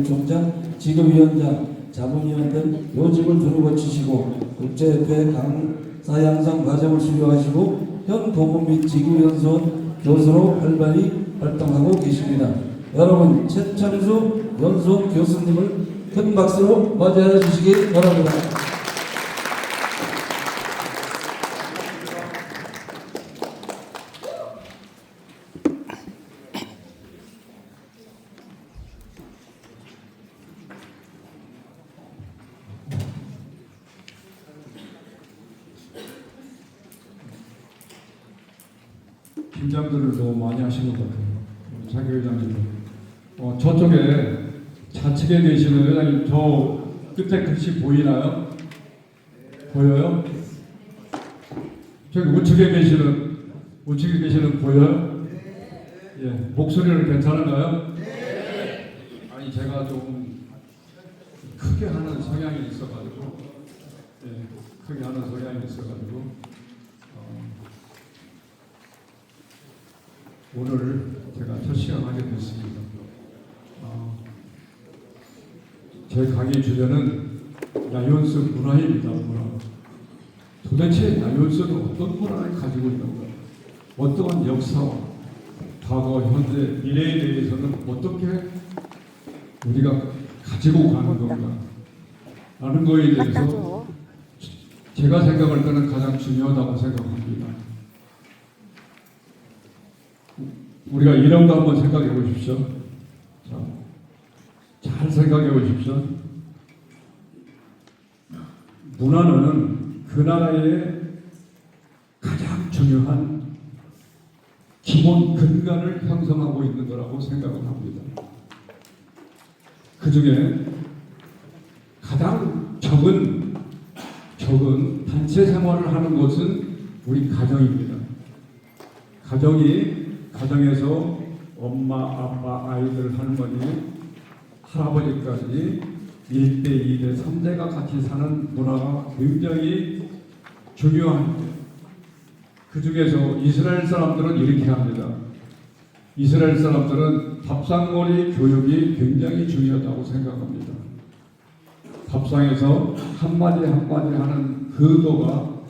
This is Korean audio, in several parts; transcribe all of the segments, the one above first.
총장, 지도위원장, 자문위원 등 요직을 두루 거치시고 국제협회 강사 양성 과정을 수료하시고 현 고문 및 지구연수원 교수로 활발히 활동하고 계십니다. 여러분 최창수 연수원 교수님을 큰 박수로 맞이해 주시기 바랍니다. 긴장들을 너무 많이 하신 것 같아요. 자기 회장님. 저쪽에 좌측에 계시는 회장님, 저 끝에 글씨 보이나요? 보여요? 저기 우측에 계시는 보여요? 예, 목소리는 괜찮은가요? 아니, 제가 좀 크게 하는 성향이 있어가지고, 크게 하는 성향이 있어가지고, 오늘 제가 첫 시간 하게 됐습니다. 제 강의 주제는 야연수 문화입니다. 문화. 도대체 야연수는 어떤 문화를 가지고 있는가? 어떠한 역사와 과거, 현재, 미래에 대해서는 어떻게 우리가 가지고 가는 건가? 라는 거에 대해서 제가 생각할 때는 가장 중요하다고 생각합니다. 우리가 이런 거 한번 생각해 보십시오. 자, 잘 생각해 보십시오. 문화는 그 나라의 가장 중요한 기본 근간을 형성하고 있는 거라고 생각을 합니다. 그 중에 가장 적은 단체 생활을 하는 것은 우리 가정입니다. 가정에서 엄마, 아빠, 아이들, 할머니, 할아버지까지 1대, 2대, 3대가 같이 사는 문화가 굉장히 중요한데 그 중에서 이스라엘 사람들은 이렇게 합니다. 이스라엘 사람들은 밥상머리 교육이 굉장히 중요하다고 생각합니다. 밥상에서 한마디 한마디 하는 그 의도가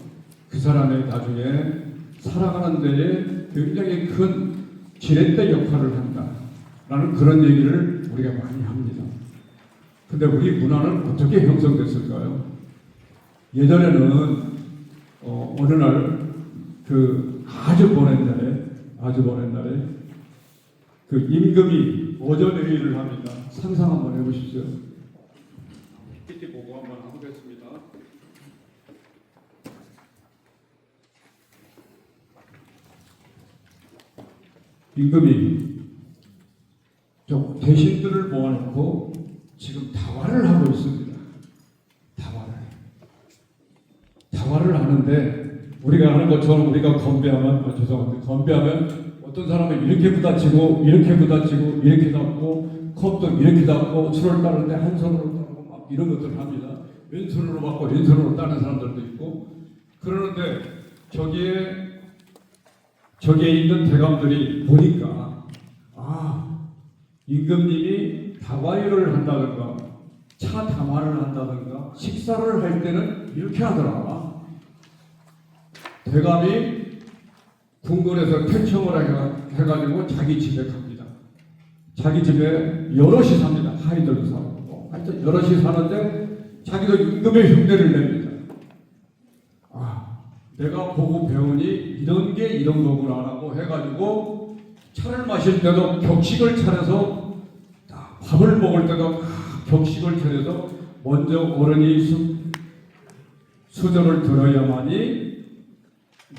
그 사람의 나중에 살아가는 데에 굉장히 큰 지렛대 역할을 한다라는 그런 얘기를 우리가 많이 합니다. 근데 우리 문화는 어떻게 형성됐을까요? 예전에는 어느 날 아주 먼 옛날에 그 임금이 오전 회의를 합니다. 상상 한번 해보십시오. PPT 보고 한번 해보겠습니다. 임금이 대신들을 모아놓고 지금 다화를 하고 있습니다. 다화를 하는데 우리가 하는 것처럼 우리가 건배하면 건배하면 어떤 사람은 이렇게 부딪히고 이렇게 닫고 컵도 이렇게 닫고 술을 따르는데 한 손으로 따르고 막 이런 것들을 합니다. 왼손으로 받고 왼손으로 따는 사람들도 있고 그러는데 저기에 있는 대감들이 보니까 임금님이 다과일을 한다든가 차 담화를 한다든가 식사를 할 때는 이렇게 하더라. 대감이 궁궐에서 퇴청을 해가지고 자기 집에 갑니다. 자기 집에 여럿이 삽니다. 하인들도 사고 하여튼 여럿이 사는데 자기도 임금의 흉내를 냅니다. 내가 보고 배우니 이런 게 이런 거구나 하고 해가지고 차를 마실 때도 격식을 차려서 밥을 먹을 때도 격식을 차려서 먼저 어른이 수저를 들어야만이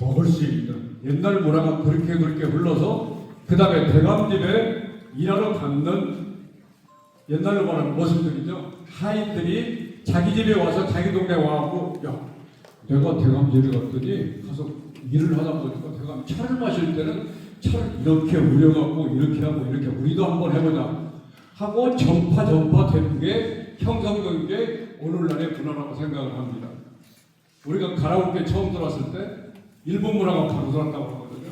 먹을 수 있는 옛날 문화가 그렇게 흘러서 그 다음에 대감집에 일하러 갔는 옛날로 말하는 모습들이죠. 하인들이 자기 집에 와서 자기 동네에 와갖고 내가 대감집에 갔더니 가서 일을 하다 보니까 대감 차를 마실 때는 차를 이렇게 우려갖고 이렇게 하고 이렇게 우리도 한번 해보자 하고 전파 되는 게 형성된 게 오늘날의 문화라고 생각을 합니다. 우리가 가라오케 처음 들어왔을 때 일본 문화가 바로 들어왔다고 하거든요.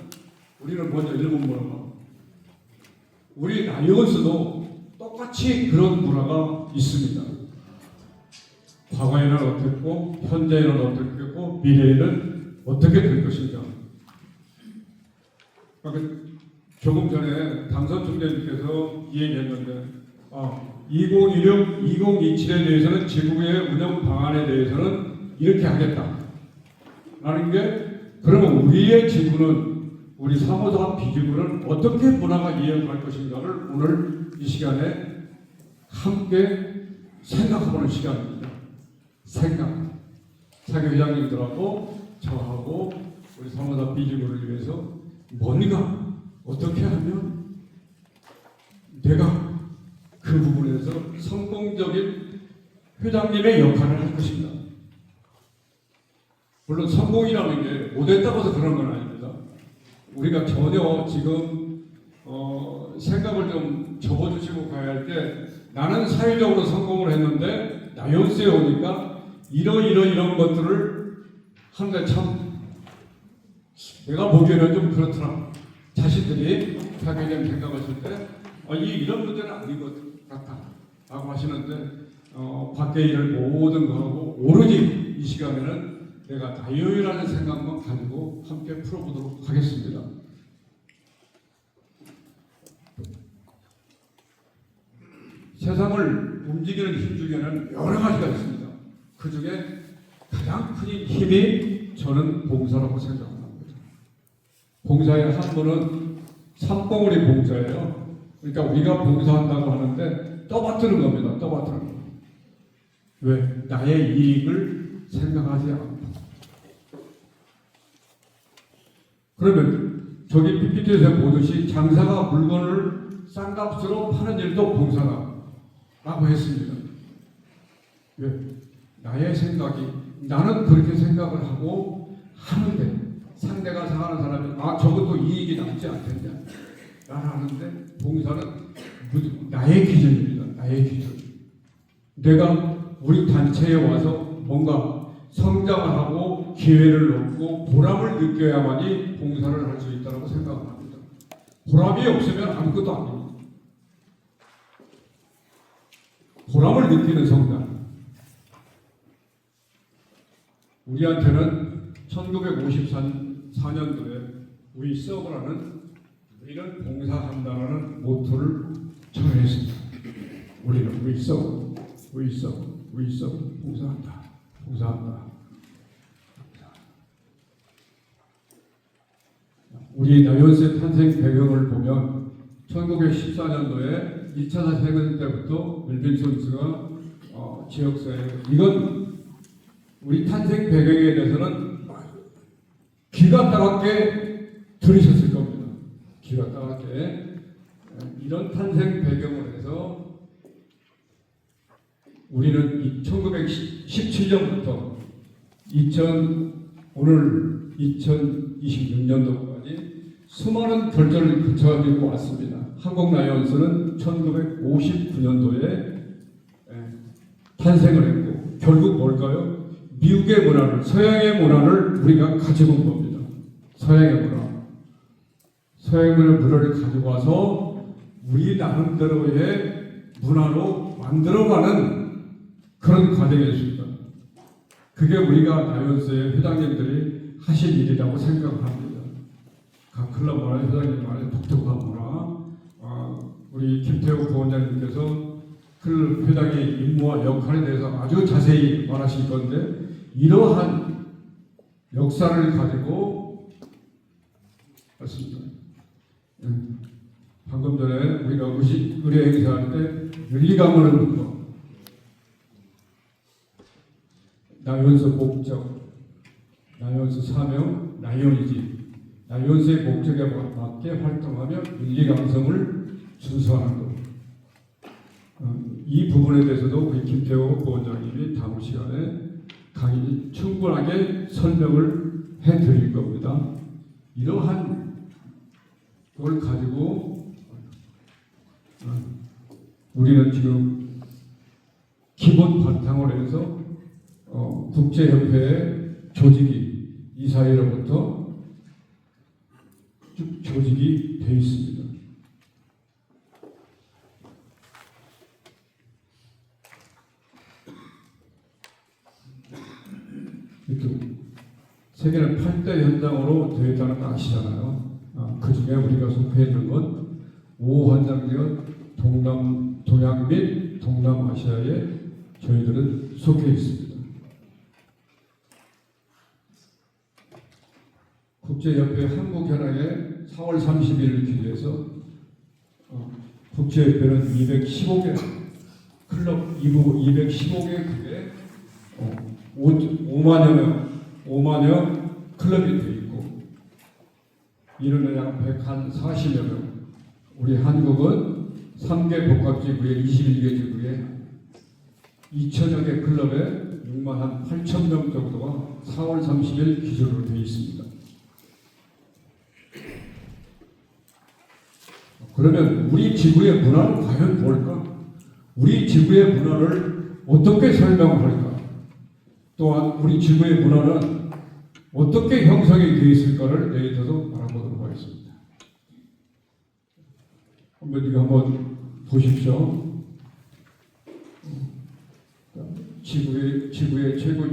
우리는 먼저 일본 문화가 우리 라이온스도 똑같이 똑같이 그런 문화가 있습니다. 과거에는 어땠고 현재에는 어떻겠고 미래에는 어떻게 될 것인가. 그러니까 조금 전에 당선 총재님께서 이 얘기했는데 2016, 2027에 대해서는 지구의 운영 방안에 대해서는 이렇게 하겠다 라는 게, 그러면 우리의 지구는, 우리 사무소와 비지구는 어떻게 문화가 이어갈 것인가를 오늘 이 시간에 함께 생각해보는 시간입니다. 사교 회장님들하고 저하고 우리 사무소 비지구를 위해서 뭔가 어떻게 하면 내가 그 부분에서 성공적인 회장님의 역할을 할 것인가. 물론 성공이라는 게 못했다고 해서 그런 건 아닙니다. 우리가 전혀 지금 생각을 좀 접어주시고 가야 할 때, 나는 사회적으로 성공을 했는데 나연수에 오니까 이런 것들을 하는데 참 내가 보기에는 좀 그렇더라. 자신들이 자기들 생각하실 때 이런 문제는 아닌 것 같다 라고 하시는데, 밖에 일을 모든 거 하고 오로지 이 시간에는 내가 나요이라는 생각만 가지고 함께 풀어보도록 하겠습니다. 세상을 움직이는 힘 중에는 여러 가지가 있습니다. 그 중에 가장 큰 힘이 저는 봉사라고 생각합니다. 봉사의 한 번은 삼봉우리 봉사예요. 그러니까 우리가 봉사한다고 하는데 떠받드는 겁니다. 떠받드는 거. 왜? 나의 이익을 생각하지 않고. 그러면 저기 PPT에서 보듯이 장사가 물건을 싼 값으로 파는 일도 봉사다라고 했습니다. 왜? 나의 생각이, 나는 그렇게 생각을 하고 하는데 상대가 상하는 사람이 저것도 이익이 남지 않겠냐 라는 하는데, 봉사는 나의 기준입니다. 나의 기준. 내가 우리 단체에 와서 뭔가 성장을 하고 기회를 얻고 보람을 느껴야만이 봉사를 할 수 있다고 생각을 합니다. 보람이 없으면 아무것도 안 됩니다. 보람을 느끼는 성장. 우리한테는 1954년도에 위서브라는, 우리는 봉사한다라는 모토를 정했습니다. 우리는 위서브, 봉사한다. 우리 나연수의 탄생 배경을 보면 1914년도에 2차 세계대전 때부터 멜빈슨스가 지역사회, 이건 우리 탄생 배경에 대해서는 귀가 따갑게 들으셨을 겁니다. 귀가 따갑게. 이런 탄생 배경을 해서 우리는 1917년부터 오늘 2026년도까지 수많은 결절을 거쳐가지고 왔습니다. 한국 라이온스는 1959년도에 탄생을 했고, 결국 뭘까요? 미국의 문화를, 서양의 문화를 우리가 가지고 온 겁니다. 서양의 문화를 가지고 와서 우리 나름대로의 문화로 만들어가는 그런 과정이었습니다. 그게 우리가 라이온스의 회장님들이 하실 일이라고 생각을 합니다. 각 클럽 문화, 회장님만의 독특한 문화, 우리 김태우 부원장님께서 클럽 회장의 임무와 역할에 대해서 아주 자세히 말하실 건데, 이러한 역사를 가지고 왔습니다. 방금 전에 우리가 의례 행사할 때 윤리강론을 거, 나연수 목적, 나연수 사명, 나연이지. 나연수의 목적에 맞게 활동하며 윤리감성을 준수하는 것. 이 부분에 대해서도 우리 김태호 부원장님이 다음 시간에 강의 충분하게 설명을 해드릴 겁니다. 이러한 걸 가지고 우리는 지금 기본 바탕으로 해서 국제협회의 조직이 이사회로부터 쭉 조직이 되어 있습니다. 또 세계는 8대 현장으로 되어 있다는 거 아시잖아요. 그 중에 우리가 속해 있는 건 5환장 지역 동양 및 동남아시아에 저희들은 속해 있습니다. 국제협회 한국현황에 4월 30일을 기준해서 국제협회는 215개 클럽 2부 215개국에 5만여 클럽이 되어 있고 이르는 약 140여 명. 우리 한국은 3개 복합지구에 21개 지구에 2천여 개 클럽에 6만 8천 명 정도가 4월 30일 기준으로 되어 있습니다. 그러면 우리 지구의 문화는 과연 뭘까? 우리 지구의 문화를 어떻게 설명할까? 또한 우리 지구의 문화는 어떻게 형성이 되어 있을까를 내일도 알아보도록 하겠습니다. 한번 보십시오. 지구의 최고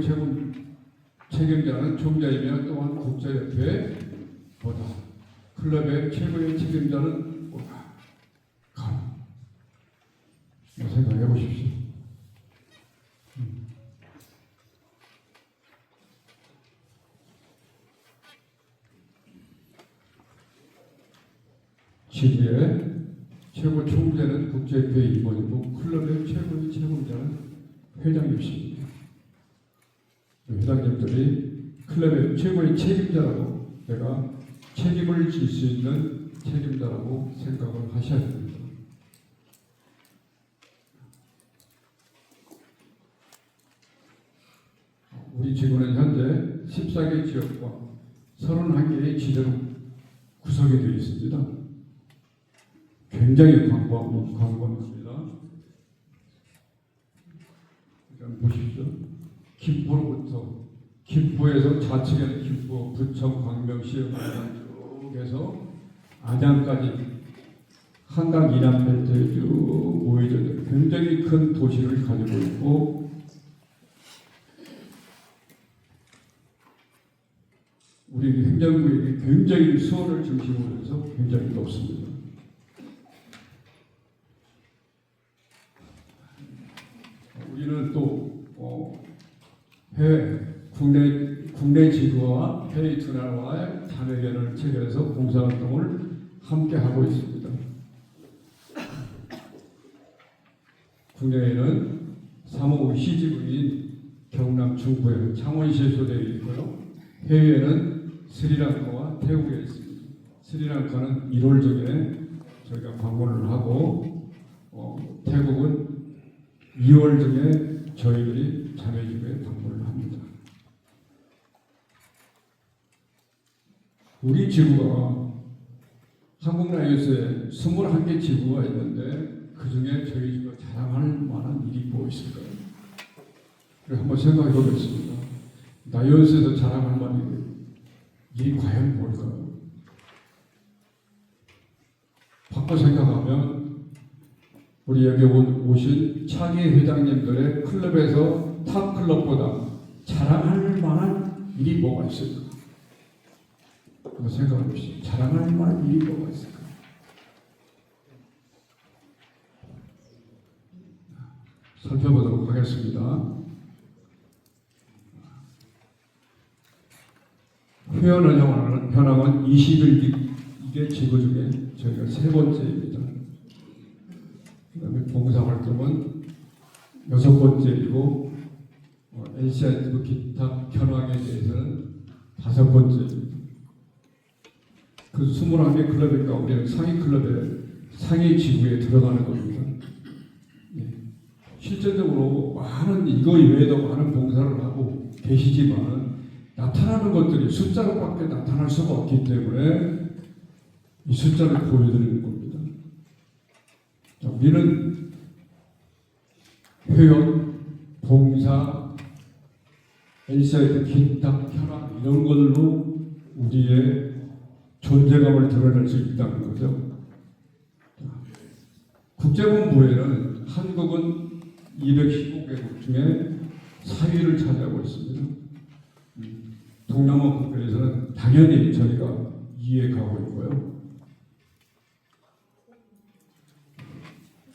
책임자는 총재이며 또한 국제협회 보다 클럽의 최고의 책임자는 뭐가? 생각해 보십시오. 지구의 최고 총재는 국제협회 임원이고 클럽의 최고의 책임자는 회장님이십니다. 회장님들이 클럽의 최고의 책임자라고 내가 책임을 질 수 있는 책임자라고 생각을 하셔야 됩니다. 우리 지구는 현재 14개 지역과 31개의 지대로 구성이 되어 있습니다. 굉장히 광범위합니다. 보십시오. 김포에서 좌측에는 김포, 부천, 광명시, 쪽에서 안양까지 한강 이남 벨트에 쭉 모여져 있는 굉장히 큰 도시를 가지고 있고 우리 행정구역이 굉장히 수원을 중심으로 해서 굉장히 높습니다. 우리는 또 국내 지구와 해외 두 나라와의 자매결을 체결해서 봉사활동을 함께 하고 있습니다. 국내에는 3호 시지구인 경남 중부에 창원시에 소재되어 있고요. 해외에는 스리랑카와 태국에 있습니다. 스리랑카는 1월 중에 저희가 방문을 하고 태국은 2월 중에 저희들이 자매지구에 방문을 합니다. 우리 지구가 한국 나라에서 21개 지구가 있는데 그 중에 저희 지구가 자랑할 만한 일이 뭐 있을까요? 한번 생각해 보겠습니다. 나이언스에서 자랑할 만한 일이 과연 뭘까요? 바꿔 생각하면 우리 여기 오신 차기 회장님들의 클럽에서 탑 클럽보다 자랑할 만한 일이 뭐가 있을까? 한번 생각해 보시죠. 자랑할 만한 일이 뭐가 있을까? 살펴보도록 하겠습니다. 회원을 현황은 21개 지구 중에 저희가 세 번째입니다. 그 다음에 봉사활동은 6번째이고 NCIT 기타 현황에 대해서는 5번째입니다. 그 21개 클럽이니까 우리는 상위 지구에 들어가는 겁니다. 네. 실제적으로 많은 이거 이외에도 많은 봉사를 하고 계시지만 나타나는 것들이 숫자로밖에 나타날 수가 없기 때문에 이 숫자를 보여드리는 겁니다. 자, 우리는 회원, 봉사, NCIT 기타 현황 이런 걸로 우리의 존재감을 드러낼 수 있다는 거죠. 국제본부에는 한국은 215개국 중에 4위를 차지하고 있습니다. 동남아 국가에서는 당연히 저희가 이해가고 있고요.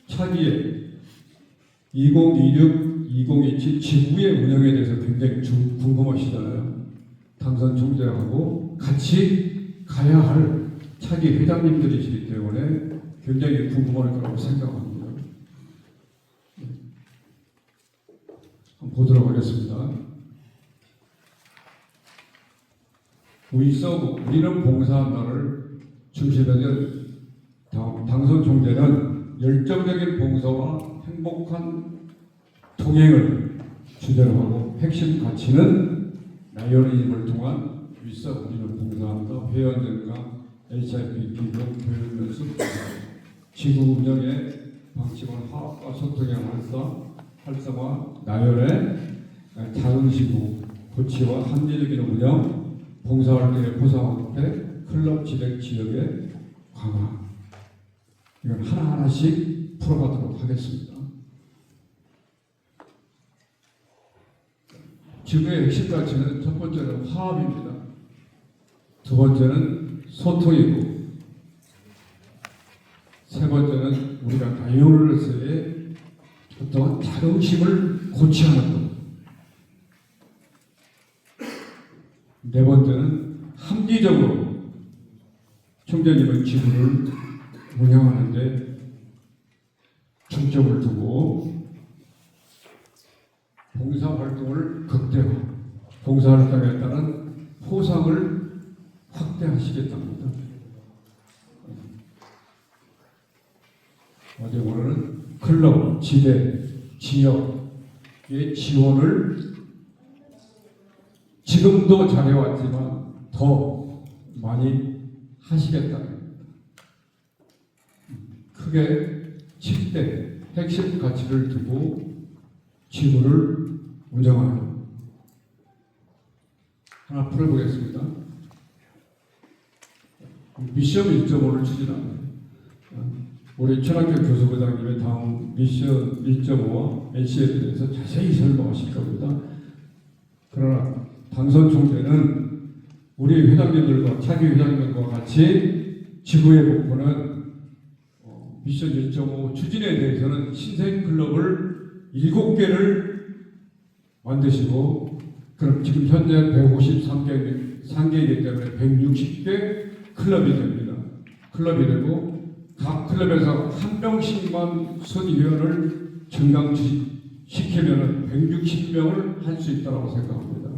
차기에 2026, 2027 지구의 운영에 대해서 굉장히 궁금하시잖아요. 당선 총재하고 같이 가야 할 차기 회장님들이시기 때문에 굉장히 궁금할 거라고 생각합니다. 한번 보도록 하겠습니다. 우리는 봉사한다를 중심에서 당선 총재는 열정적인 봉사와 행복한 동행을 주제로 하고 핵심 가치는 나열인을 통한 우리는 봉사한다, 회원들과 HIP 기금 교육 연습, 지구 운영의 방침은 화합과 소통의 활성화, 나열의 자긍심, 고치와 합리적인 운영, 봉사활동의 보상확대, 클럽 진행 지역의 강화. 이건 하나하나씩 풀어가도록 하겠습니다. 지구의 핵심 가치는 첫 번째는 화합입니다. 두 번째는 소통이고, 세 번째는 우리가 나열로서의 어떤 자긍심을 고취하는 것. 네 번째는 합리적으로 총재님의 지구를 운영하는데 중점을 두고 봉사활동을 극대화, 봉사활동에 따른 포상을 확대하시겠답니다. 어제 오늘은 클럽, 지대, 지역의 지원을 지금도 잘해왔지만 더 많이 하시겠다는 크게 7대 핵심 가치를 두고 지구를 운영하는 하나 풀어보겠습니다. 미션 1.5를 추진합니다. 우리 천학교 교수부장님의 다음 미션 1.5와 NC에 대해서 자세히 설명하실 겁니다. 그러나 당선 총재는 우리 회장님들과 차기 회장님들과 같이 지구의 목표는 미션 1.5 추진에 대해서는 신생클럽을 7개를 만드시고, 그럼 지금 현재 153개이기 때문에 160개 클럽이 됩니다. 클럽이 되고 각 클럽에서 한 명씩만 순위원을 증강시키면 160명을 할 수 있다고 생각합니다.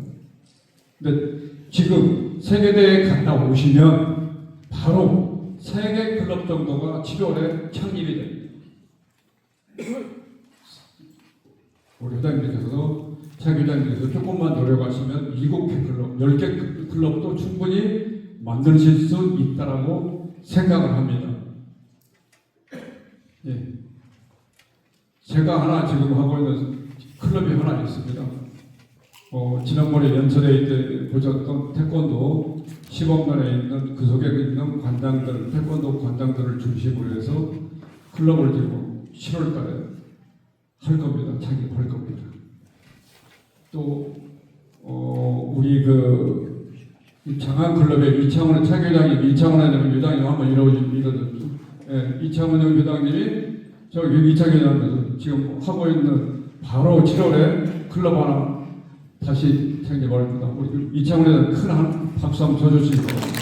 근데 지금 세계대회에 갔다 오시면 바로 3개 클럽 정도가 7월에 창립이 됩니다. 우리 회장님께서도 차기 회장님께서 조금만 노력하시면 7개 클럽, 10개 클럽도 충분히 만드실 수 있다라고 생각을 합니다. 예. 제가 하나 지금 하고 있는 클럽이 하나 있습니다. 지난번에 연설회 때 보셨던 태권도 시범관에 있는 그 속에 있는 관장들, 태권도 관장들을 중심으로 해서 클럽을 들고 7월 달에 할 겁니다. 창립할 겁니다. 또, 우리 장안 클럽의 이창원 차기 회장님, 이창원 회장님 한번 이러거든요. 예, 이창원 회장님이 저기 이창원 회장님께서 지금 하고 있는 바로 7월에 클럽 하나 다시 창립할 겁니다. 우리 이창원 회장님 큰 박수 한번 쳐주시기 바랍니다.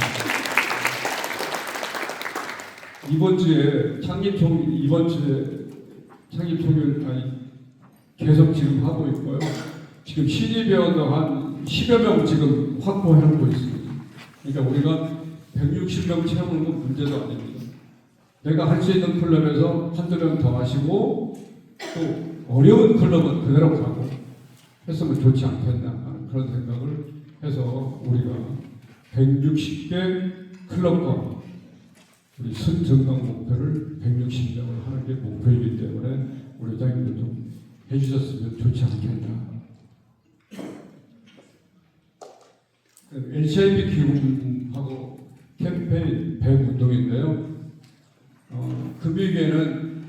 이번 주에 창립총회 계속 지금 하고 있고요. 지금 신입회원도 한 10여 명 지금 확보하고 있습니다. 그러니까 우리가 160명 채우는 건 문제도 아닙니다. 내가 할 수 있는 클럽에서 한두 명 더 하시고 또 어려운 클럽은 그대로 가고 했으면 좋지 않겠나 하는 그런 생각을 해서 우리가 160개 클럽과 우리 순정강 목표를 160명을 하는 게 목표이기 때문에 우리 회장님도 좀 해주셨으면 좋지 않겠나. LCIP 기금하고 캠페인 100운동인데요. 금일계는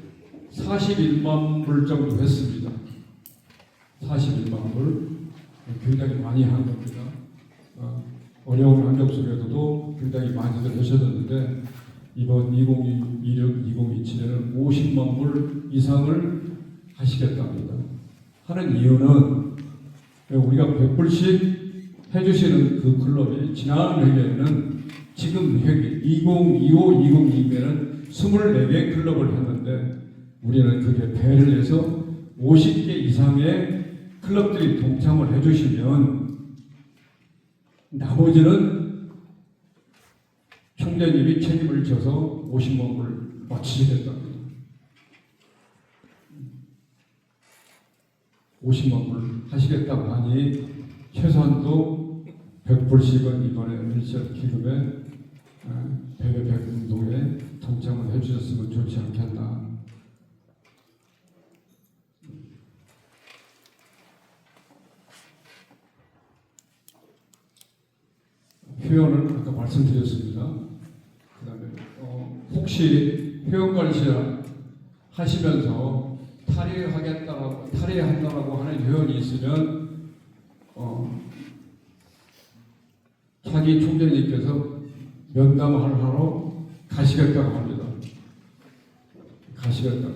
41만 불 정도 했습니다. 41만 불. 굉장히 많이 한 겁니다. 어려운 환경 속에서도 굉장히 많이들 하셨는데 이번 2026, 2027에는 50만 불 이상을 하시겠답니다. 하는 이유는 우리가 100불씩 해주시는 그 클럽이 지난 회계에는 지금 회계 2025, 2026에는 24개 클럽을 했는데 우리는 그게 배를 해서 50개 이상의 클럽들이 동참을 해주시면 나머지는 총재님이 책임을 져서 50만 불 마치시겠답니다. 50만 불 하시겠다고 하니 최소한도 100불씩은 이번에 밀실 기금에 배배 100운동에 동참을 해주셨으면 좋지 않겠나. 회원은 아까 말씀드렸습니다. 그 다음에 혹시 회원관리 하시면서 탈의한다라고 하는 회원이 있으면 차기 총재님께서 면담을 하러 가시겠다고 합니다. 가시겠다고.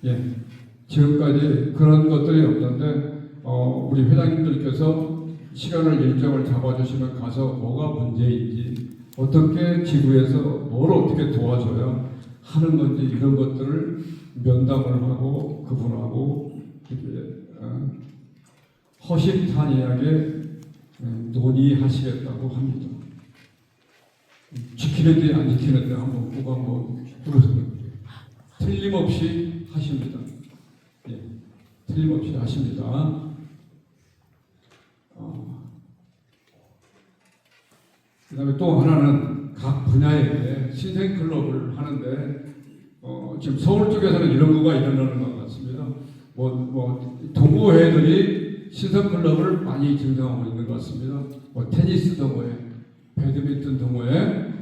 예. 지금까지 그런 것들이 없는데 우리 회장님들께서 시간을 일정을 잡아주시면 가서 뭐가 문제인지 어떻게 지구에서 뭘 어떻게 도와줘야 하는 건지 이런 것들을 면담을 하고 그분하고 허심탄회하게 논의하시겠다고 합니다. 지키는지 안 지키는지 꼭 한번 들어보세요. 틀림없이 하십니다. 예, 틀림없이 하십니다. 그 다음에 또 하나는 각 분야에 신생클럽을 하는데 지금 서울 쪽에서는 이런 거가 일어나는 것 같습니다. 동호회들이 신생클럽을 많이 증정하고 있는 것 같습니다. 테니스 동호회, 배드민턴 동호회,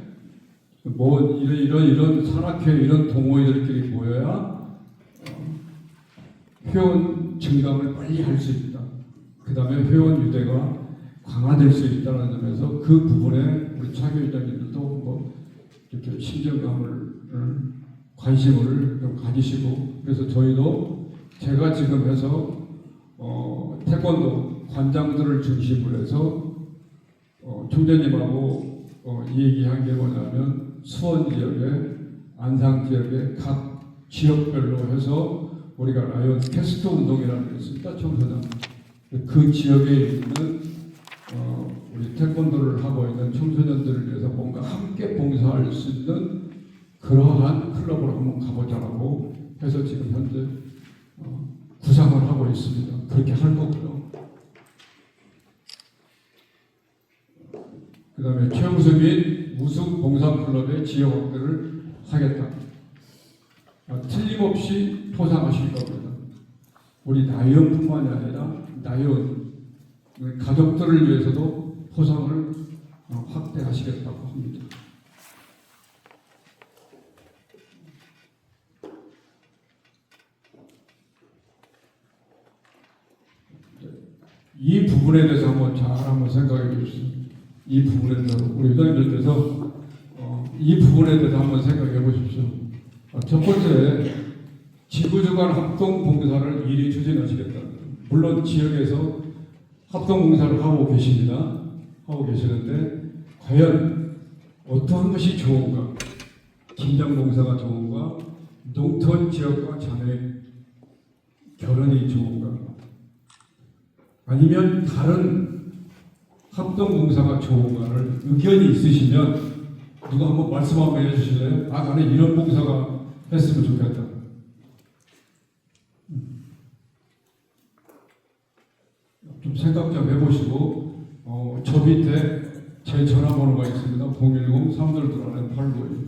이런 산악회 이런 동호회들끼리 모여야 회원 증강을 빨리 할 수 있다. 그 다음에 회원 유대가 강화될 수 있다는 점에서 그 부분에 우리 차기 회장님들도 이렇게 신경감을 관심을 좀 가지시고 그래서 저희도 제가 지금 해서 태권도 관장들을 중심으로 해서 총재님하고 이 얘기한 게 뭐냐면 수원 지역에 안상 지역에 각 지역별로 해서 우리가 라이온 테스트 운동이라는 게 있습니다. 청소년 그 지역에 있는 우리 태권도를 하고 있는 청소년들을 위해서 뭔가 함께 봉사할 수 있는 그러한 클럽으로 한번 가보자라고 해서 지금 현재 구상을 하고 있습니다. 그렇게 할 거고요. 그 다음에 최우수 및 우수 봉사클럽의 지역 확대를 하겠다. 틀림없이 포상하실 겁니다. 우리 나이언뿐만이 아니라 나이언 가족들을 위해서도 포상을 확대하시겠다고 합니다. 이 부분에 대해서 한번 생각해 주십시오. 이 부분에 대해서 우리 회장님들께서 이 부분에 대해서 한번 생각해 보십시오. 첫 번째, 지구주간 합동봉사를 일이 추진하시겠다. 물론 지역에서 합동봉사를 하고 계십니다. 하고 계시는데 과연 어떠한 것이 좋은가? 김장봉사가 좋은가? 농촌 지역과 자매 결혼이 좋은가? 아니면 다른 합동봉사가 좋은가를 의견이 있으시면 누가 한번 말씀 한번 해주실래요? 나는 이런 봉사가 했으면 좋겠다. 좀 생각 좀 해보시고 저 밑에 제 전화번호가 있습니다. 010-322-892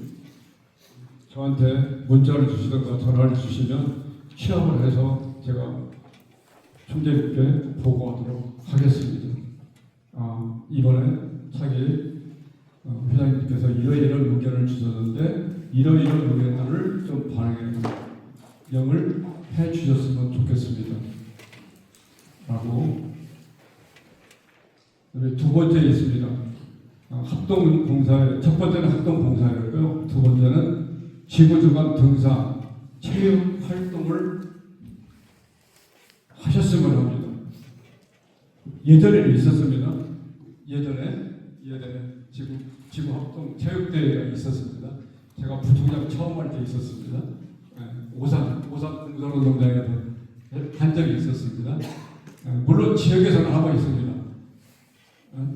저한테 문자를 주시든가 전화를 주시면 취합을 해서 제가 총재님께 보고하도록 하겠습니다. 이번에 차기 회장님께서 이러이러한 의견을 주셨는데 이러이러한 의견을 좀 반영을 해 주셨으면 좋겠습니다. 라고 두 번째 있습니다. 합동봉사회, 첫 번째는 합동봉사회였고요. 두 번째는 지구주간 등산 체육 활동을 하셨으면 합니다. 예전에는 있었습니다. 예전에 지구 합동 체육대회가 있었습니다. 제가 부총장 처음 할 때 있었습니다. 오산 공설운동장에서 한 적이 있었습니다. 물론 지역에서는 하고 있습니다.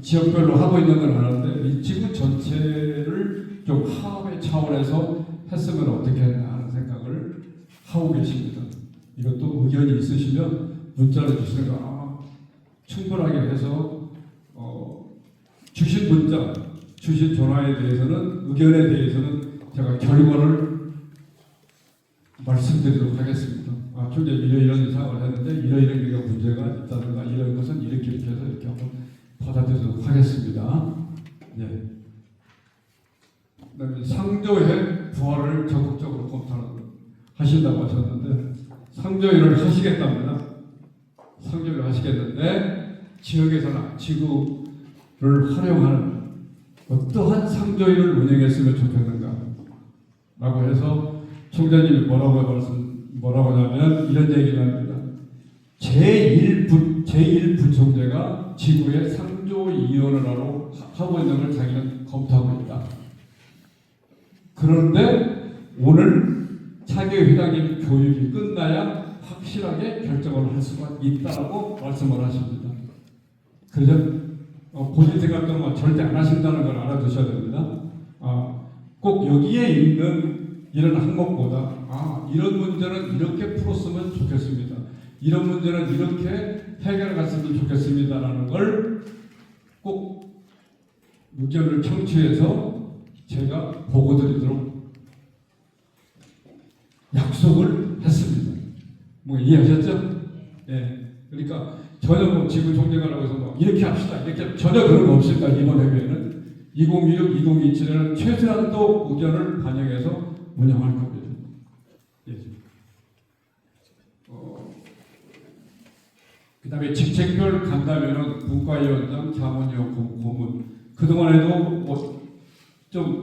지역별로 하고 있는 건 아는데 이 지구 전체를 좀 화합의 차원에서 했으면 어떻게 했나 하는 생각을 하고 계십니다. 이것도 의견이 있으시면 문자를 주시면 충분하게 해서 주신 문자, 주신 전화에 대해서는 의견에 대해서는 제가 결과를 말씀드리도록 하겠습니다. 총재 이런 사항을 했는데 이런 문제가 있다든가 이런 것은 이렇게 해서 이렇게 한번 받아들이도록 하겠습니다. 네. 그다음에 상조회 부활을 적극적으로 검토하신다고 하셨는데 상조회를 하시겠답니다. 상조회를 하시겠는데 지역에서나 지구를 활용하는 어떠한 상조회를 운영했으면 좋겠는가 라고 해서 총장님이 뭐라고 하냐면 이런 얘기를 합니다. 제1부총재가 지구의 상조위원을 하고 있는 걸 자기는 검토하고 있다. 그런데 오늘 차기 회장님 교육이 끝나야 확실하게 결정을 할 수가 있다고 말씀을 하십니다. 그래서 본인 생각대로만 절대 안 하신다는 걸 알아두셔야 됩니다. 꼭 여기에 있는 이런 항목보다 이런 문제는 이렇게 풀었으면 좋겠습니다. 이런 문제는 이렇게 해결해 갔으면 좋겠습니다라는 걸 꼭 의견을 청취해서 제가 보고드리도록 약속을 했습니다. 뭐 이해하셨죠? 예. 그러니까 전혀 지구 총재가라고 해서 이렇게 합시다. 이렇게 전혀 그런 거 없습니다. 이번 회의는 2016, 2027에는 최소한도 의견을 반영해서 운영할 겁니다. 예. 그 다음에 직책별 간다면은 분과위원장, 자문위원, 고문. 그동안에도 좀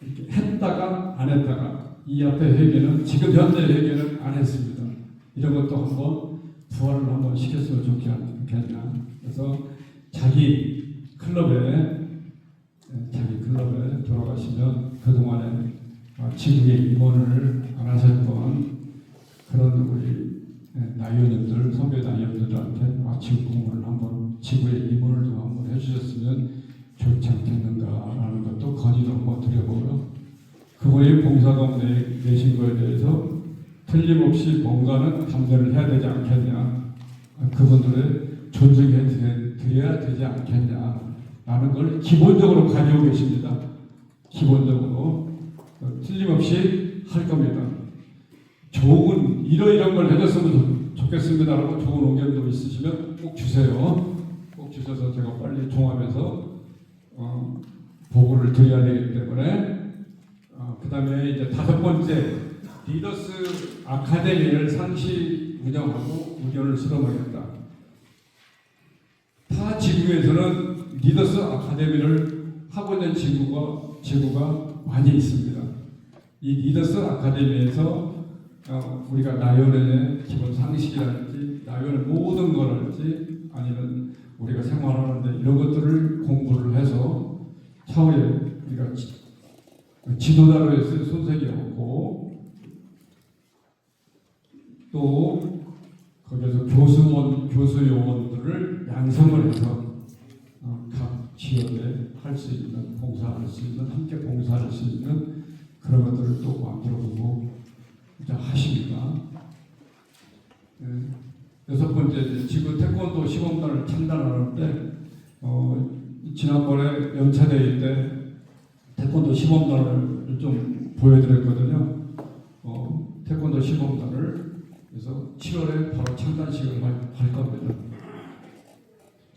이렇게 했다가 안 했다가 이 앞에 회계는 지금 현재 회계는 안 했습니다. 이런 것도 한번 부활을 한번 시켰으면 좋지 않겠냐. 그래서 자기 클럽에 돌아가시면 그동안에 지구에 임원을 안 하셨던 그런 우리 나의원님들, 선배 나의원들한테 지구 공무원을 한번 지구에 임원을 좀 한번 해주셨으면 좋지 않겠는가라는 것도 건의도 한번 드려보고요. 그분이 봉사금 내신 거에 대해서 틀림없이 뭔가는 감내를 해야 되지 않겠냐, 그분들의 존중해 드려야 되지 않겠냐라는 걸 기본적으로 가지고 계십니다. 기본적으로 틀림없이 할 겁니다. 좋은 이런 걸 해줬으면 좋겠습니다라고 좋은 의견도 있으시면 꼭 주세요. 꼭 주셔서 제가 빨리 종합해서 보고를 드려야 되기 때문에 그 다음에 이제 다섯 번째 리더스 아카데미를 상시 운영하고 의견을 수렴하겠다. 타 지구에서는 리더스 아카데미를 하고 있는 지구가 많이 있습니다. 이 리더스 아카데미에서 우리가 나연의 기본 상식이랄지 나연의 모든 거랄지 아니면 우리가 생활하는데 이런 것들을 공부를 해서 차후에 우리가 지도자로 했을 손색이 없고 또 거기에서 교수 요원들을 양성을 해서 각 지역에 할 수 있는 봉사할 수 있는 함께 봉사할 수 있는 그런 것들을 또 만들어보고 하십니다. 여섯 번째 지구 태권도 시범단을 창단하는데 지난번에 연차대회 때 태권도 시범단을 좀 보여드렸거든요. 태권도 시범단을 그래서 7월에 바로 창단식을 할 겁니다.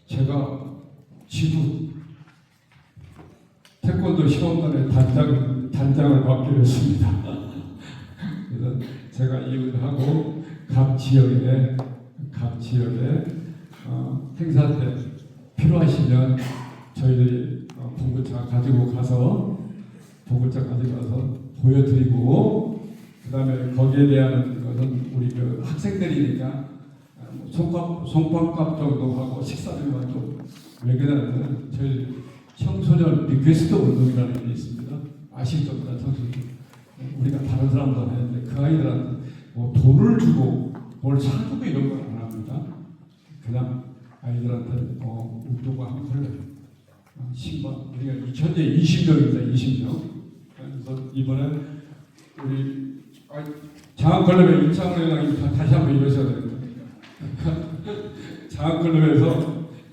제가 지구 태권도 시범단의 단장을 맡기로 했습니다. 그래서 제가 이웃 하고 각 지역에 행사 때 필요하시면 저희들이 봉고차 가지고 가서 보여드리고, 그다음에 거기에 대한 것은 우리 그 학생들이니까 송밥값 정도 하고 식사료만 좀 외교하는 저희 청소년 리퀘스트 운동이라는 게 있습니다. 아실 겁니다, 청소년. 우리가 다른 사람도 하는데 그 아이들한테 뭐 돈을 주고 뭘 사주고 이런 건 안 합니다. 그냥 아이들한테 운동화 한 컬레, 신발, 우리가 현재 20명입니다. 20명. 그래서 이번에 우리 장학클럽의 임창훈 회장님 다시 한번 이러셔야 됩니다. 장학클럽에서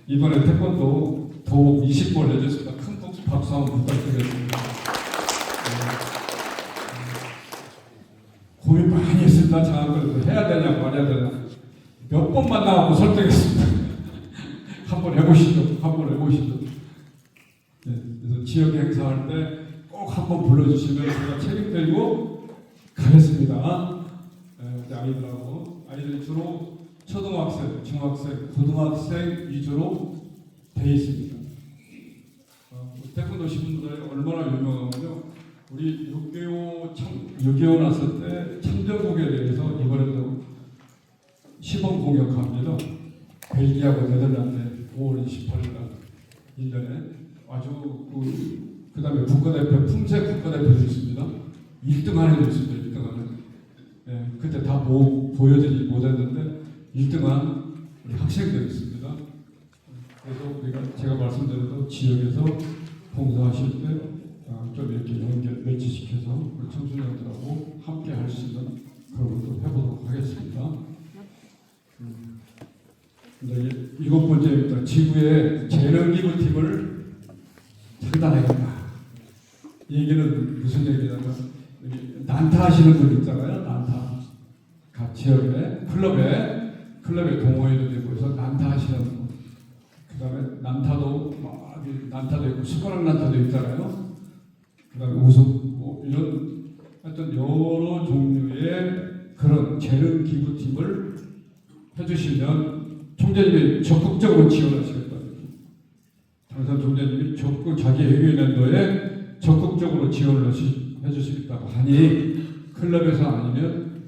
이번에 태권도 도복 20번 해줬습니다. 큰 박수 한번 부탁드리겠습니다. 고민 많이 했습니다. 장학클럽에서 해야 되냐 말아야 되냐 몇 번만 나와서 설득했습니다. 한번 해보시죠. 네, 그래서 지역 행사할 때 꼭 한번 불러주시면 제가 책임들고 가겠습니다. 우리 아이들이 주로 초등학생, 중학생, 고등학생 위주로 돼 있습니다. 태권도 시민들이 얼마나 유명하면요. 우리 6.25 났을 때 참전국에 대해서 이번에도 시범 공격합니다. 벨기에하고 네덜란드 5월 28일 날 1년에 아주 그 다음에 국가대표 품새 국가대표도 있습니다. 1등 안에 있습니다. 1등 안에. 예, 그때 다 보여드리지 못했는데 1등한 우리 학생들이 있습니다. 그래서 우리가 제가 말씀드린 지역에서 봉사하실 때 좀 이렇게 연결 매치시켜서 우리 청소년들하고 함께 할 수 있는 그런 것도 해보도록 하겠습니다. 일곱 번째입니다. 지구의 재능기부팀을 창단하겠다. 이 얘기는 무슨 얘기냐면 난타 하시는 분 있잖아요. 난타. 각 지역에 클럽에 동호회도 되고 해서 난타 하시는 분. 그 다음에 난타도 있고 숟가락 난타도 있잖아요. 그 다음에 우승 이런 하여튼 여러 종류의 그런 재능 기부팀을 해주시면 총재님이 적극적으로 지원하시겠다. 당선 총재님이 자기 회계연도에 적극적으로 지원을 해주시겠다고 하니 클럽에서 아니면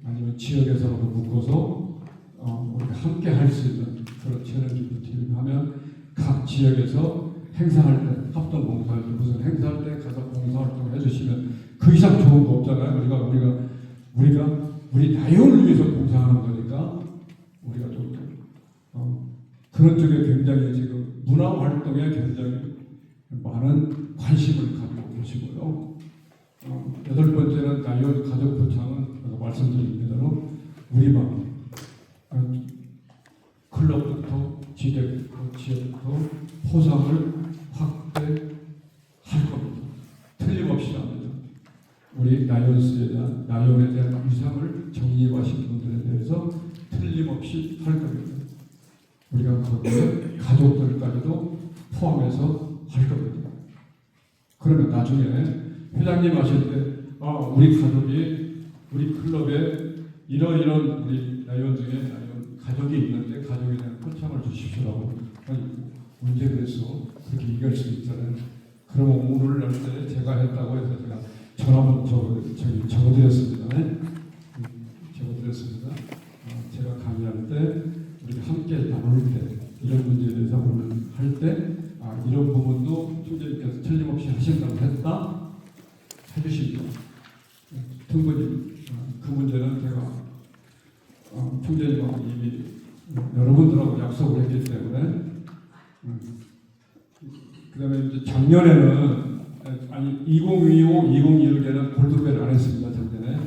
아니면 지역에서라도 묶어서 우리가 함께 할 수 있는 그런 재능 기부팀을 하면 각 지역에서 행사할 때 합동 봉사할 때 무슨 행사할 때 가서 봉사활동 해주시면 그 이상 좋은 거 없잖아요. 우리 나연을 위해서 봉사하는 거니까 우리가 좀 그런 쪽에 굉장히 지금 문화 활동에 굉장히 많은 관심을 가지고 계시고요. 여덟 번째는 나연 가족 표창은 말씀드린 대로 우리 방 클럽부터 지역부터 포상을 확대할 겁니다. 틀림없이 합니다. 우리 나연에 대한 위상을 정립하신 분들에 대해서 틀림없이 할 겁니다. 우리가 거기에 가족들까지도 포함해서 할 겁니다. 그러면 나중에 회장님 하실 때 우리 가족이 우리 클럽에 이런 우리 나연 중에 가족이 있는데 가족에 대한 표창을 주십시오라고. 언제 그랬어? 그렇게 얘기할 수 있잖아요. 그러면 오늘 날 때 제가 했다고 해서 제가 전화번 적어드렸습니다. 제가 강의할 때 우리가 함께 나눌 때 이런 문제에 대해서 오늘 할 때 이런 부분도 총재님께서 틀림없이 하신다고 했다 해주시죠. 충분히 그 문제는 제가 총재님하고 이미 여러분들하고 약속을 했기 때문에 그 다음에 이제 작년에는 2025, 2026에는 골든벨 안 했습니다. 작년에.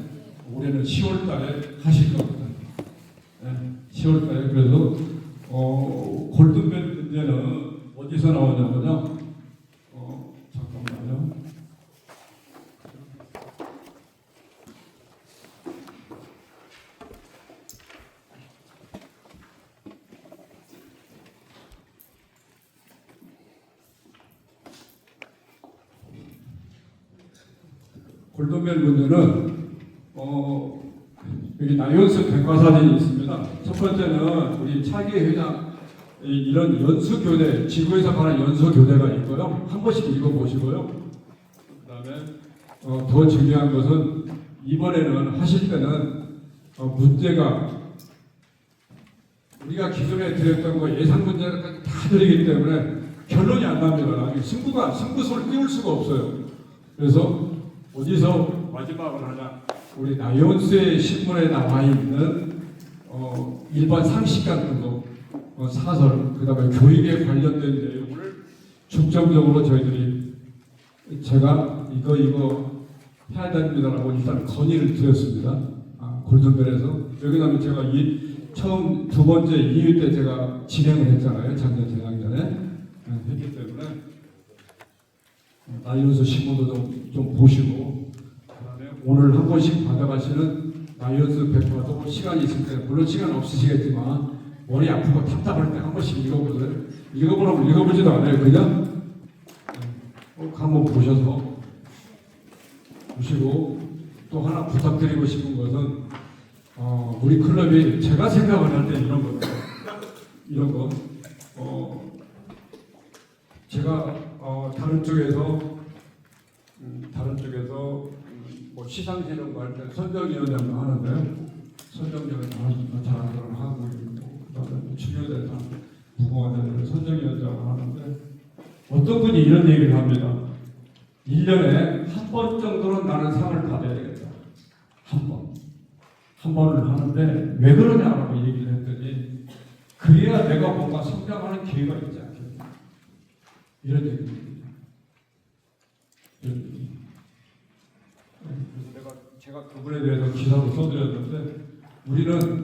올해는 10월 달에 하실 겁니다. 10월 달에. 그래서 골든벨 문제는 어디서 나오냐면요. 잠깐만요. 골든벨 문제는 여기 나연스 백과사진이 있습니다. 첫 번째는 우리 차기 회장 이런 연수교대, 지구에서 하는 연수교대가 있고요. 한 번씩 읽어보시고요. 그 다음에 더 중요한 것은 이번에는 하실 때는 문제가 우리가 기존에 드렸던 거 예상 문제까지 다 드리기 때문에 결론이 안 납니다. 나중에 승부수를 띄울 수가 없어요. 그래서 어디서 마지막으로 하냐, 우리 나이온스의 신문에 나와 있는 일반 상식 같은 거, 사설, 그 다음에 교육에 관련된 내용을 중점적으로 저희들이 제가 이거 해야 됩니다라고 일단 건의를 드렸습니다. 골든벨에서. 여기 나면 제가 처음 두 번째 2회 때 제가 진행을 했잖아요. 작년 재작년에 했기 때문에 나이온스 신문도 좀 보시고, 그다음에 오늘 한 번씩 받아가시는 나이온스 백화도 시간이 있을 때, 물론 시간 없으시겠지만 머리 아프고 답답할 때 한 번씩 읽어보세요. 읽어보라고 읽어보지도 않아요. 그냥 꼭 한번 보셔서 보시고, 또 하나 부탁드리고 싶은 것은 우리 클럽이 제가 생각을 할 때 이런 거예요. 이런 거. 제가 다른 쪽에서 뭐 시상식이라고 할 때 선정위원장도 하는데요. 선정위원장 잘하는 하고 있고, 그다음에 중요대상 무궁화대를 선정위원장을 하는데, 어떤 분이 이런 얘기를 합니다. 1년에 한 번 정도는 나는 상을 받아야 되겠다. 한 번을 하는데 왜 그러냐라고 얘기를 했더니, 그래야 내가 뭔가 성장하는 기회가 있지 않겠냐, 이런 얘기입니다. 제가 그분에 대해서 기사로 써드렸는데,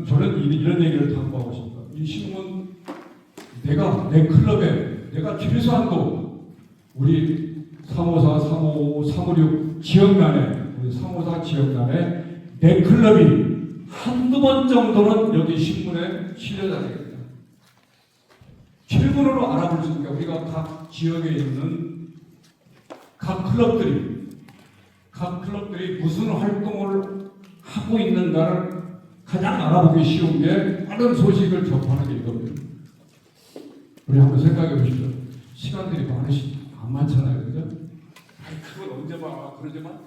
저는 이런 얘기를 당부하고 싶다. 이 신문, 내 클럽에 내가 최소한도 우리 354, 355, 356 지역단에, 우리 354 지역단에 내 클럽이 한두 번 정도는 여기 신문에 실려야 되겠다. 최근으로 알아볼 수 있으니까 우리가 각 지역에 있는 각 클럽들이 무슨 활동을 하고 있는가를 가장 알아보기 쉬운 게 빠른 소식을 접하는 게 이겁니다. 우리 한번 생각해 보십시오. 시간들이 안 많잖아요, 그죠? 그건 언제 봐? 그러지만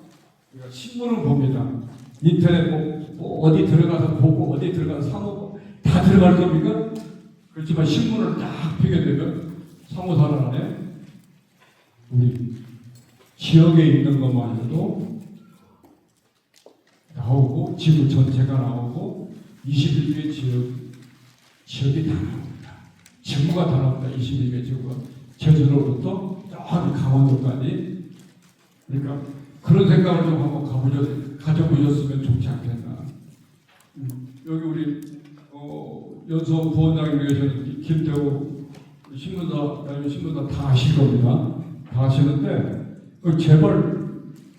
우리가 신문을 봅니다. 인터넷 뭐 어디 들어가서 보고, 어디 들어가서 사먹고 다 들어갈 겁니까? 그렇지만 신문을 딱 펴게 되면 사무소 안에 우리 지역에 있는 것만 해도 나오고, 지구 전체가 나오고, 21개 지역이 다 나옵니다. 지구가 다 나옵니다. 21개 지구가. 제주도부터 저기 강원도까지. 그러니까 그런 생각을 좀 한번 가져보셨으면 좋지 않겠나. 여기 우리 연수원 부원장님 계시는 김태호 신문사 다 아실 겁니다. 다 아시는데, 제발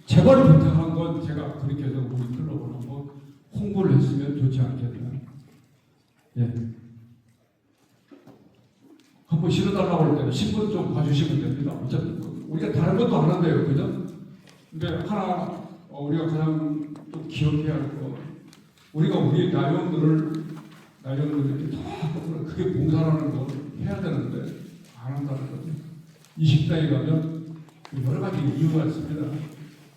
부탁한 건 제가 그렇게 해서 우리 클럽을 한번 홍보를 했으면 좋지 않겠나. 예. 한번 실어달라고 할 때는 신문 좀 봐주시면 됩니다. 어차피 우리가 다른 것도 안 한대요, 그죠? 근데 하나 우리가 가장 좀 기억해야 할 거, 우리가 우리 나이원들이 다 그게 봉사라는 걸 해야 되는데 안 한다는 거죠. 이 식당에 가면 여러 가지 이유가 있습니다.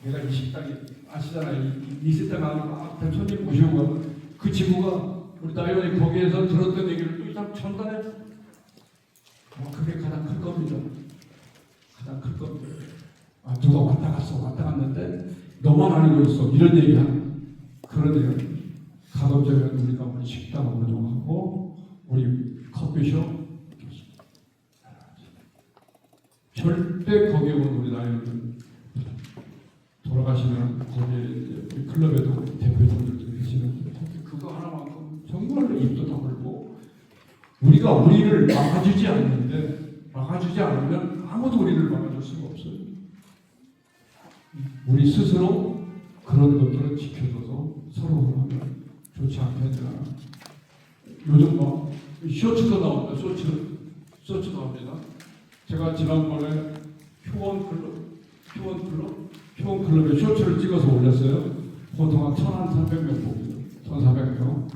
내가 이 식당에 아시잖아요. 이 식당 가면 막 손님 모시고 가면 그 친구가 우리 나이원이 거기에서 들었던 얘기를 또 이상 전달해. 그게 가장 클 겁니다. 가장 클 겁니다. 누가 왔다 갔는데 너만 알고 있어, 이런 얘기하는 그런 얘기. 가급적이면 우리가 우리 식당 운영하고 우리 커피숍 절대 거기에 온 우리 나이들 돌아가시면 거기에 우리 클럽에도 대표님들도 계시는데 그거 하나만큼 정말로 입도 다물고, 우리가 우리를 막아주지 않으면 아무도 우리를 막아줄 수가 없어요. 우리 스스로 그런 것들을 지켜줘서 서로 하면 좋지 않겠나. 요즘 뭐 쇼츠도 나옵니다. 쇼츠 나옵니다. 제가 지난번에 효원클럽에 쇼츠를 찍어서 올렸어요. 보통 한 1,300명 봅니다. 1,400명.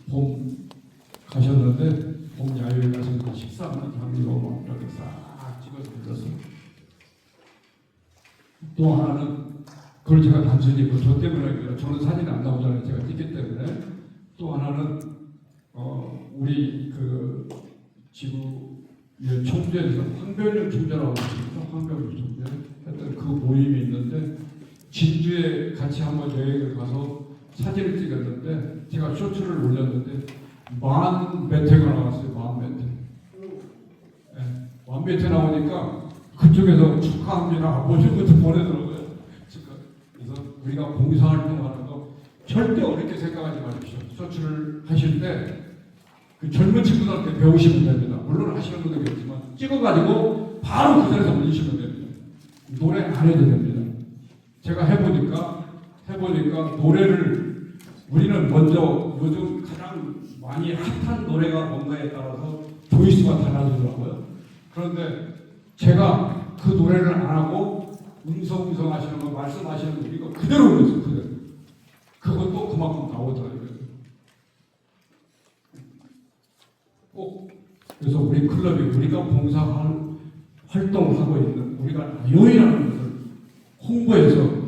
봄 가셨는데 봄 야유회 식사하는 장면으로 이렇게 싹 찍어서 드렸어요. 또 하나는 그걸 제가 단순히 저 때문에 아니라 저는 사진이 안 나오잖아요. 제가 찍기 때문에. 또 하나는 우리 그 지구의 총재에서 황변영 총재라고 있습니다. 황변영 총재 했던 그 모임이 있는데 진주에 같이 한번 여행을 가서 사진을 찍었는데 제가 쇼츠를 올렸는데 10,000몇 회가 나왔어요. 10,000몇 회. 네, 10,000몇 회 나오니까 그쪽에서 축하합니다. 뭐 이런 것도 보내더라고요. 그래서 우리가 봉사활동하는 거 절대 어렵게 생각하지 마십시오. 쇼츠를 하실 때 그 젊은 친구들한테 배우시면 됩니다. 물론 하시는 분도 있지만 찍어가지고 바로 그 자리에서 올리시면 됩니다. 노래 안 해도 됩니다. 제가 해보니까 노래를 우리는 먼저 요즘 가장 많이 핫한 노래가 뭔가에 따라서 조회수가 달라지더라고요. 그런데 제가 그 노래를 안 하고 웅성웅성 하시는 거 말씀하시는 거 이거 그대로 올렸어요. 그대로. 그것도 그만큼 나오더라고요. 꼭 그래서 우리 클럽이 우리가 봉사 활동을 하고 있는 우리가 나요이라는 것을 홍보해서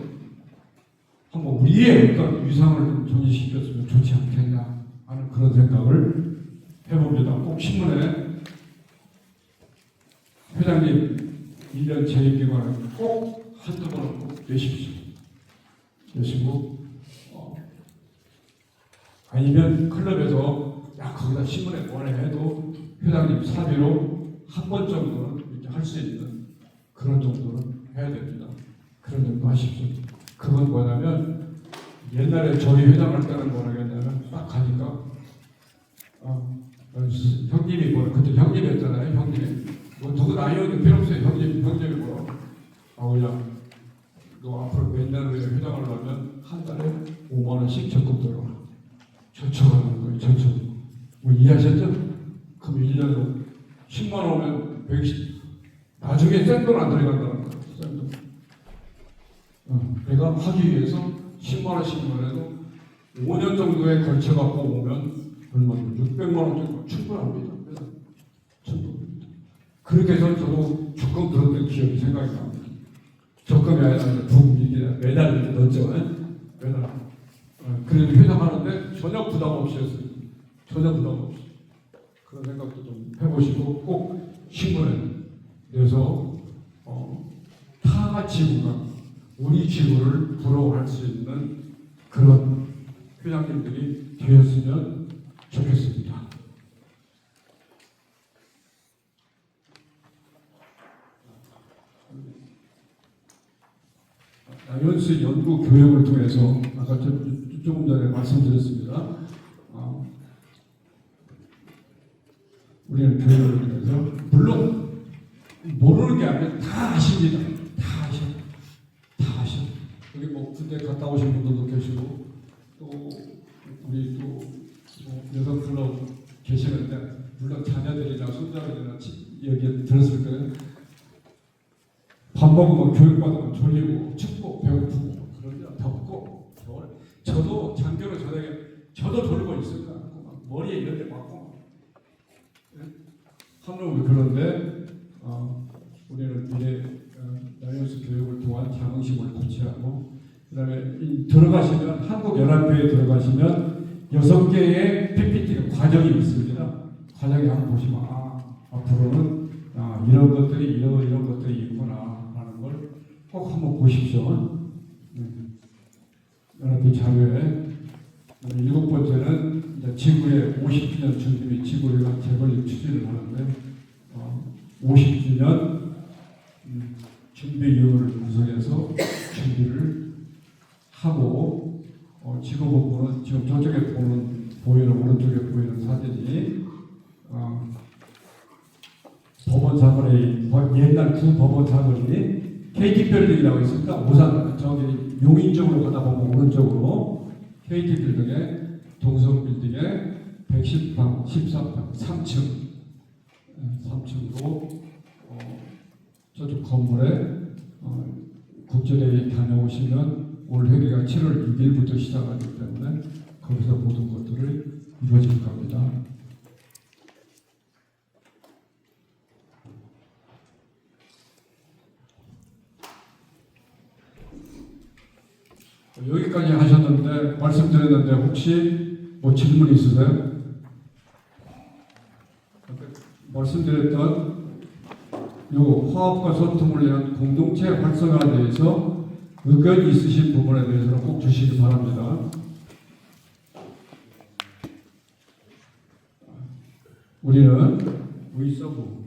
한번 우리의 어떤 위상을 좀 전이시켰으면 좋지 않겠냐 하는 그런 생각을 해봅니다. 꼭 신문에 회장님 1년 재임기간에 꼭 한두 번은 꼭 내십시오. 내시고 아니면 클럽에서 야 거기다 신문에 보내해도 회장님 사비로 한 번 정도는 이렇게 할 수 있는 그런 정도는 해야 됩니다. 그런 정도 하십시오. 그건 뭐냐면 옛날에 저희 회장할 때는 뭐라 했냐면 딱 가니까 형님이 뭐라 그때 형님 했잖아요. 형님 뭐 누구 나이어도 필요 없어요. 형님이 뭐라 야 너 앞으로 몇 년을 회장을 하면 한 달에 5만 원씩 적금 들어와. 저축하는 거예요. 저축. 뭐 이해하셨죠? 그럼 1년으로 10만 원 오면 120. 나중에 센 돈 안 들어간다는 거예요. 센 돈. 내가 하기 위해서 10만 원씩만 해도 5년 정도에 걸쳐 갖고 오면 얼마나 600만 원 정도 충분합니다. 충분합니다. 그렇게 해서 저도 적금 들었던 기억이 생각이 납니다. 적금이 아니라 이게 매달 이렇게 넣었죠. 매달. 그래도 회장하는데 전혀 부담 없이 했어요. 전혀 부담 없이. 그런 생각도 좀 해보시고 꼭 신문에 내서 타가 지구가 우리 지구를 부러워할 수 있는 그런 회장님들이 되었으면 좋겠습니다. 나연수 연구 교육을 통해서 아까 조금 전에 말씀드렸습니다. 우리는 교육을 통해서 물론 모르는 게 아니라 다 아십니다. 다 아셔. 여기 뭐 군대 갔다 오신 분들도 계시고 또 우리 또 여성 클럽 계시는데 물론 자녀들이나 손자들이나 여기 들었을 거예요. 밥 먹으면 교육받으면 졸리고 춥고 배고프고 그러죠. 덥고 겨울. 저도 장교로 저도 졸고 있습니다. 머리에 이런 데 맞고 한번 그런데 우리는 미래 나이언스 교육을 통한 자긍심을 고취하고 그다음에 들어가시면 한국연합회에 들어가시면 6개의 PPT 과정이 있습니다. 과정에 한번 보시면 앞으로는 이런 것들이 이런 것들이 있구나라는 걸 꼭 한번 보십시오. 연합회 자료에 7번째는 이제 지구의 50주년 준비 및 지구의학 재건립 추진을 하는데 50주년 준비위원회를 구성해서 준비를 하고 지구본부는 지금 저쪽에 보이는 오른쪽에 보이는 사진이 법원 사거리 옛날 두 법원 사거리 KT 빌딩이라고 있습니다. 오산 저기 용인 쪽으로 가다 보면 오른쪽으로 KT 빌딩에 동성 빌딩에 110방 13방 3층으로 저쪽 건물에 국제대회 다녀오시면 올 회계가 7월 6일부터 시작하기 때문에 거기서 모든 것들을 이루어질 겁니다. 혹시 뭐 질문 있으세요? 말씀드렸던 요 화합과 소통을 위한 공동체 활성화에 대해서 의견 있으신 부분에 대해서는 꼭 주시기 바랍니다. 우리는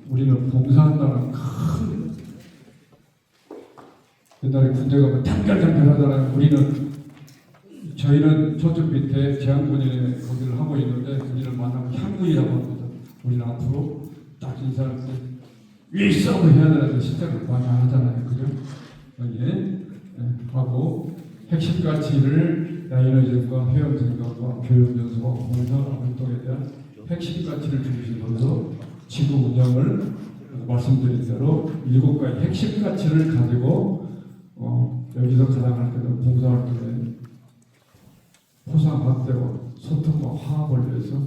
우리는 봉사한다는 큰 옛날에 군대 가면 단결단결 하잖아요. 저희는 저쪽 밑에 제한군인의 거기를 하고 있는데 우리를 만나면 향군이라고 합니다. 우리는 앞으로 딱 인사할 때 윗싸움을 해야 되는데 실제로 많이 안 하잖아요. 그죠? 여기에 하고 핵심 가치를 라이너즘과 회원생각과 교육연수와 봉사활동에 대한 핵심 가치를 중심으로 지구 운영을 말씀드린 대로 7가지 핵심 가치를 가지고 여기서 가장 할 때는 봉사활동에 포상 확대와 소통과 화합을 위해서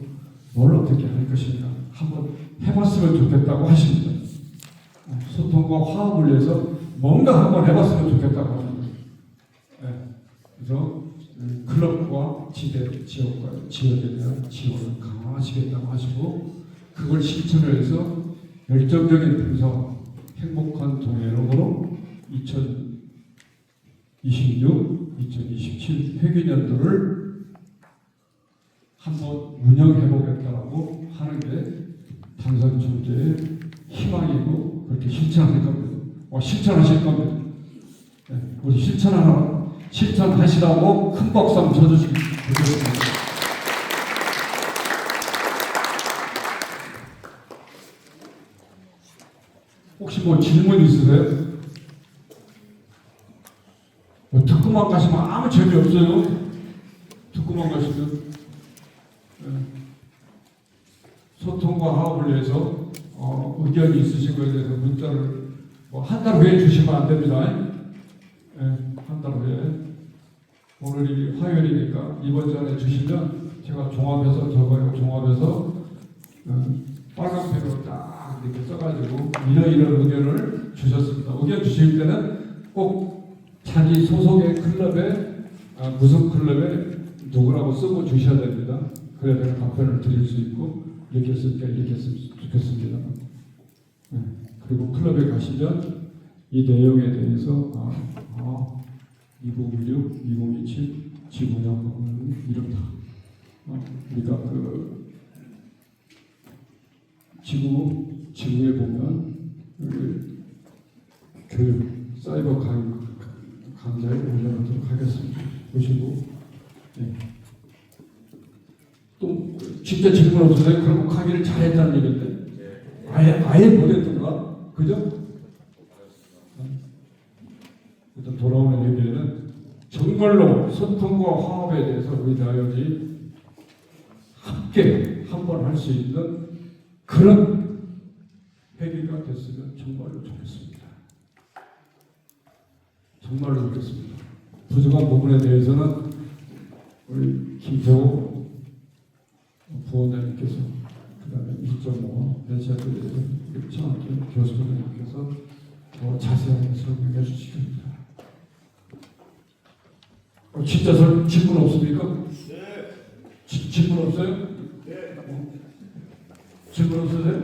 뭘 어떻게 할 것인가 한번 해봤으면 좋겠다고 하십니다. 소통과 화합을 위해서 뭔가 한번 해봤으면 좋겠다고 합니다. 그래서 클럽과 지역과 지역에 대한 지원을 강화하시겠다고 하시고 그걸 실천을 해서 열정적인 봉사와 행복한 동행으로 2026, 2027 회계년도를 한번 운영해보겠다라고 하는 게 당선 존재의 희망이고 그렇게 실천하실 겁니다. 실천하실 겁니다. 우리 실천하시라고 큰 박수 한번 쳐주시기 바랍니다. 혹시 뭐 질문 있으세요? 듣고만 가시면 아무 재미없어요. 듣고만 가시면 소통과 화합을 위해서 의견이 있으신 거에 대해서 문자를 한 달 후에 주시면 안 됩니다. 한 달 후에 오늘이 화요일이니까 이번 전에 주시면 제가 종합해서 종합해서 빨간펜으로 딱 이렇게 써가지고 이런 의견을 주셨습니다. 의견 주실 때는 꼭 자기 소속의 클럽에 무슨 클럽에 누구라고 쓰고 주셔야 됩니다. 그래야 내가 답변을 드릴 수 있고 이렇게 했으니까 이렇게 했으면 좋겠습니다. 그리고 클럽에 가시면 이 내용에 대해서 2016, 2027 지구운영 이렇다. 우리가 지구에 보면 교육 사이버 강좌에 올려놓도록 하겠습니다. 보시고 또 진짜 질문 없으세요? 그럼 강의를 잘했다는 얘기인데 아예 못했던가? 그죠? 일단 돌아오는 얘기는 정말로 소통과 화합에 대해서 우리 나열이 함께 한번 할 수 있는 그런 회기가 됐으면 정말로 좋겠습니다. 정말로 좋겠습니다. 부족한 부분에 대해서는 우리 김태호 부원장님께서 그다음에 1.5 벤시아트에 대해서 청학교 교수님께서 더 자세하게 설명해 주시기 바랍니다. 진짜 질문 없습니까? 네. 질문 없어요? 네. 질문 없으세요?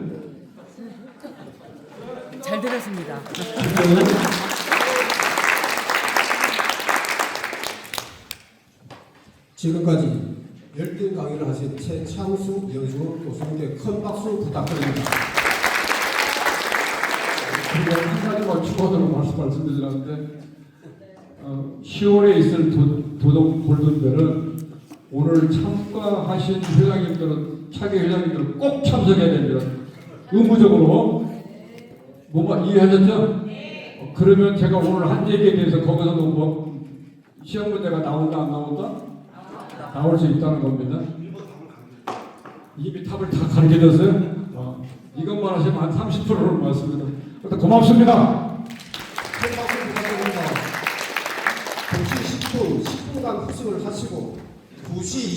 잘 들었습니다. 지금까지 열띤 강의를 하신 최창수 연수원 교수님께 큰 박수 부탁드립니다. 그리고 한 가지만 추가로 말씀드리는데 10월에 있을 도덕 골든벨은 오늘 참가하신 회장님들은 차기 회장님들은 꼭 참석해야 됩니다. 의무적으로 뭐가 이해하셨죠? 그러면 제가 오늘 한 얘기에 대해서 거기서도 뭐 시험 문제가 나온다 안 나온다? 나올 수 있다는 겁니다. 이미 탑을 다 가르쳐줬어요. 이것만 하시면 한 30%를 맞습니다. 고맙습니다. 큰 박수 부탁드립니다. 9시 10분 10분간 후식을 하시고 2시